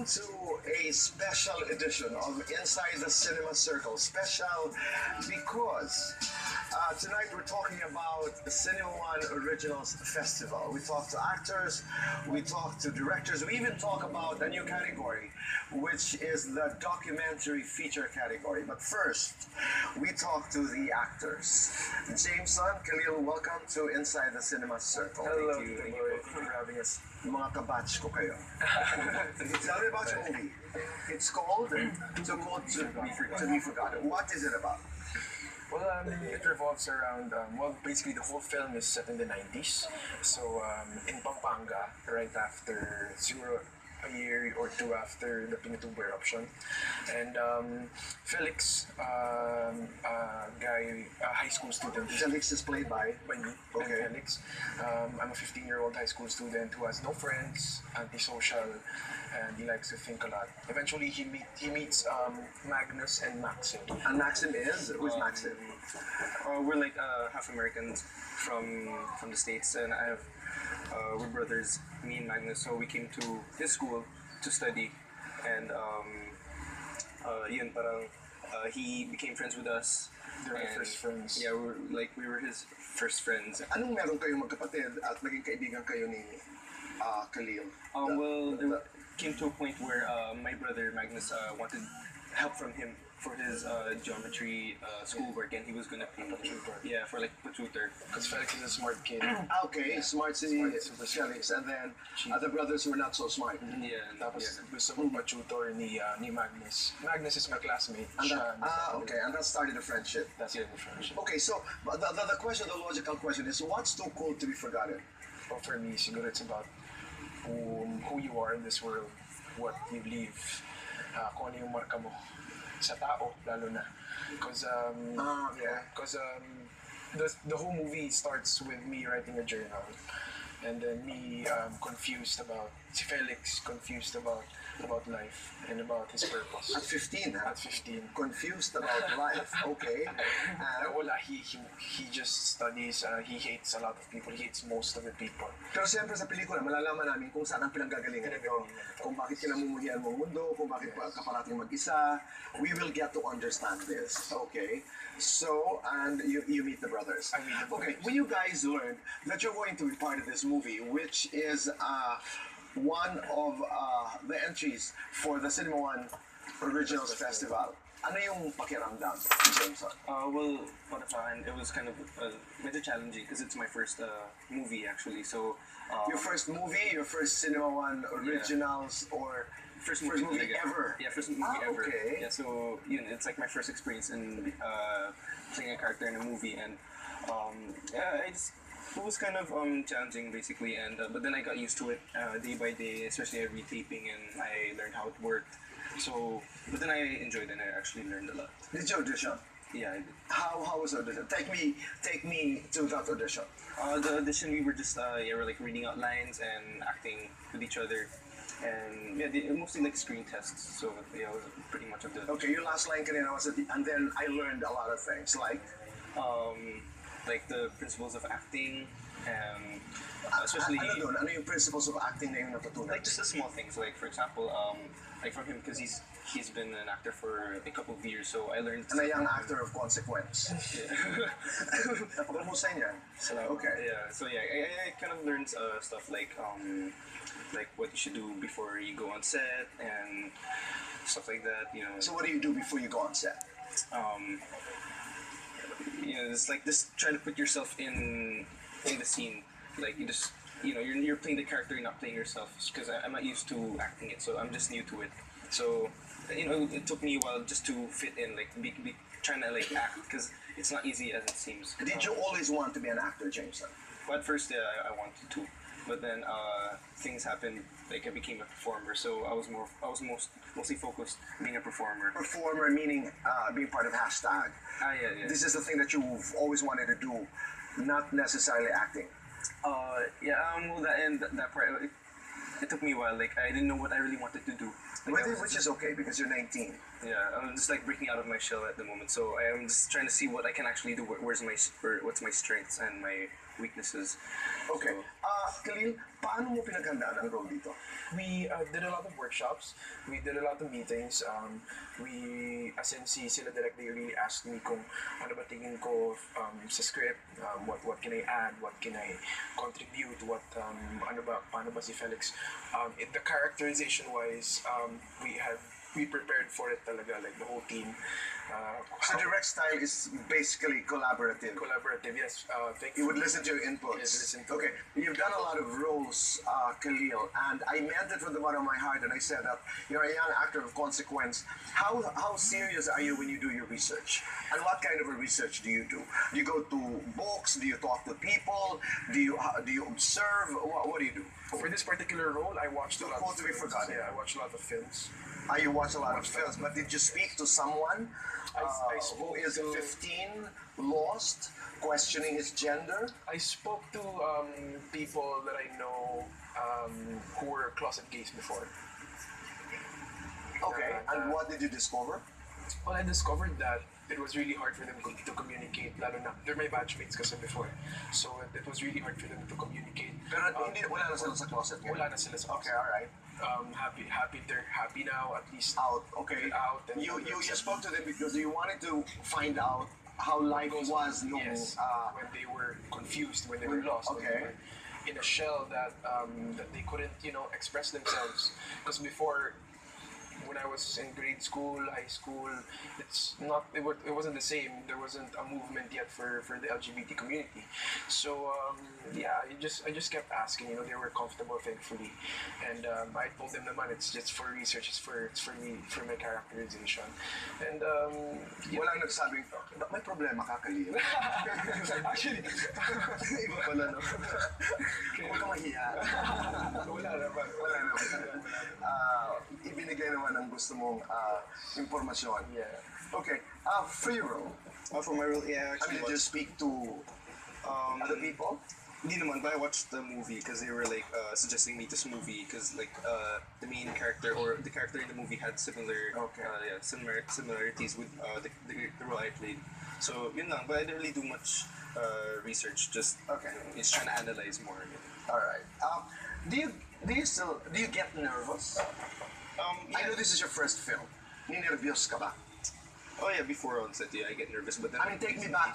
welcome to a special edition of Inside the Cinema Circle. Special because tonight we're talking about the Cinema One Originals Festival. We talk to actors, we talk to directors, we even talk about a new category, which is the documentary feature category. But first, we talk to the actors. Jameson, Khalil, welcome to Inside the Cinema Circle. Hello, Thank you. thank you for having us. Mga kabatch ko kayo. Tell me about your movie. It's called Too Cold to Be Forgotten. What is it about? Well, it revolves around, basically the whole film is set in the 90s. So, in Pampanga, right after a year or two after the Pinatubo eruption. And Felix, a high school student. Felix is played by me. Okay. I'm Felix. I'm a 15-year-old high school student who has no friends, antisocial, and he likes to think a lot. Eventually, he meets Magnus and Maxim. And Maxim is? Who's Maxim? We're like half Americans from the States, and we're brothers, me and Magnus. So we came to his school to study, and he became friends with us. They're my first friends. Yeah, we were his first friends. Anong meron kayong magkapatid at naging kaibigan kayo ni Khalil? Well, it came to a point where my brother Magnus wanted help from him for his geometry schoolwork, and he was gonna pay for like a tutor. Because Felix is a smart kid. Okay, smart Felix, and then other brothers were not so smart. Yeah, Tapos gusto mo pa-tutor ni Magnus. Magnus is my classmate. And okay, and that started a friendship. That's the friendship. Okay, so but the question, the logical question is, what's too cold to be forgotten? Well, for me, siguro it's about who you are in this world, what you leave, kung ano yung marka mo sa tao, lalo na. Because the whole movie starts with me writing a journal, and then me confused about, si Felix confused about life and about his purpose. At 15, huh? At 15. Confused about life, okay. Wala, he just studies, he hates a lot of people, he hates most of the people. Pero siyempre sa pelikula, malalaman namin kung saan ang pinanggagalingan nito, kung bakit kinamumuhian mo ang mundo, kung bakit ka parating mag-isa. We will get to understand this, okay? So, and you meet the brothers. I meet the brothers. Okay, when you guys learned that you're going to be part of this movie, which is one of the entries for the Cinema One Originals Festival, ano yung pakiramdam, Jameson? Well, it was kind of medyo challenging because it's my first movie actually. So Your first movie, your first Cinema One Originals, or first movie ever? Yeah, first movie ever. Okay. Yeah, so it's like my first experience in playing a character in a movie, and it was kind of challenging basically, and but then I got used to it day by day, especially every taping, and I learned how it worked. So, but then I enjoyed it, and I actually learned a lot. Did you audition? Yeah, I did. How was the audition? Take me to that audition. The audition, we were just we're like reading out lines and acting with each other, and mostly like screen tests. So yeah, it was pretty much of the. Okay, your last line kanina was and then I learned a lot of things like the principles of acting, and especially ano yung principles of acting na yung natutunan? like just the small things. Like for example, like from him because he's been an actor for a couple of years, so I learned. And a young actor of consequence. Napakamusay niya. Okay. Yeah. So yeah, I kind of learned stuff like what you should do before you go on set and stuff like that. So what do you do before you go on set? It's like just try to put yourself in the scene. Like you just you're playing the character, you're not playing yourself. Because I'm not used to acting it, so I'm just new to it. So it took me a while just to fit in, like be trying to like act, because it's not easy as it seems. Did you always want to be an actor, Jameson? Well, at first, yeah, I wanted to, but then things happened. Like I became a performer, so I was mostly focused being a performer. Performer meaning being part of hashtag. Yeah. This is the thing that you've always wanted to do, not necessarily acting. Well, that part, it took me a while. Like I didn't know what I really wanted to do. Like, Which is okay because you're 19. Yeah, I'm just like breaking out of my shell at the moment. So I'm just trying to see what I can actually do. What's my strengths and my weaknesses. Okay. Khalil, paano mo pinaghandaan ang role dito? We did a lot of workshops. We did a lot of meetings. We, as in si sila direct, they really asked me kung ano ba tingin ko sa script, what can I add, what can I contribute, ano ba, paano ba si Felix. The characterization wise, we prepared for it talaga, like the whole team. So direct style is basically collaborative. Collaborative, yes. Thank You would listen to your inputs. Yes, listen to Okay, you've done a lot of roles, Khalil, and I meant it from the bottom of my heart, and I said that you're a young actor of consequence. How serious are you when you do your research? And what kind of a research do you do? Do you go to books? Do you talk to people? Do you observe? What do you do? For this particular role, I watched a lot quote of to be films. forgotten. Yeah, I watched a lot of films. You watch a lot of films, but did you speak to someone I who spoke is to- 15, lost, questioning his gender? I spoke to people that I know who were closet gays before. Okay, and what did you discover? Well, I discovered that it was really hard for them to communicate, lalo na, they're my batchmates kasi before. So it was really hard for them to communicate. Pero hindi, wala na sila sa closet. Wala na sila sa Okay, alright. They're happy now, at least Out, okay. they're out. And You spoke to them because you wanted to find out how life was nung, yes, when they were confused, when they were lost, when they okay. were in a shell that they couldn't, express themselves. Because before, when I was in grade school, high school, it wasn't the same. There wasn't a movement yet for the LGBT community. So I just kept asking. They were comfortable, thankfully, and I told them naman it's just for research. It's for me, for my characterization. And Walang nagsabing, may problema ka, Khalil. actually, Iba pala, no? Huwag ka mahiya. wala naman. Wala naman. Ibinigay naman ang gusto mong impormasyon. Yeah. Okay, for your role, For my role, I yeah, mean, actually did you speak to other people? Hindi naman, but I watched the movie because they were like suggesting me this movie because like the main character or the character in the movie had Okay. similarities with the role I played. So yun lang, but I didn't really do much research. Just Okay. Just trying to analyze more. All right. Do you get nervous? I know this is your first film. Ninervyos ka ba? Oh yeah, before on set, yeah, I get nervous, but then I mean, take me back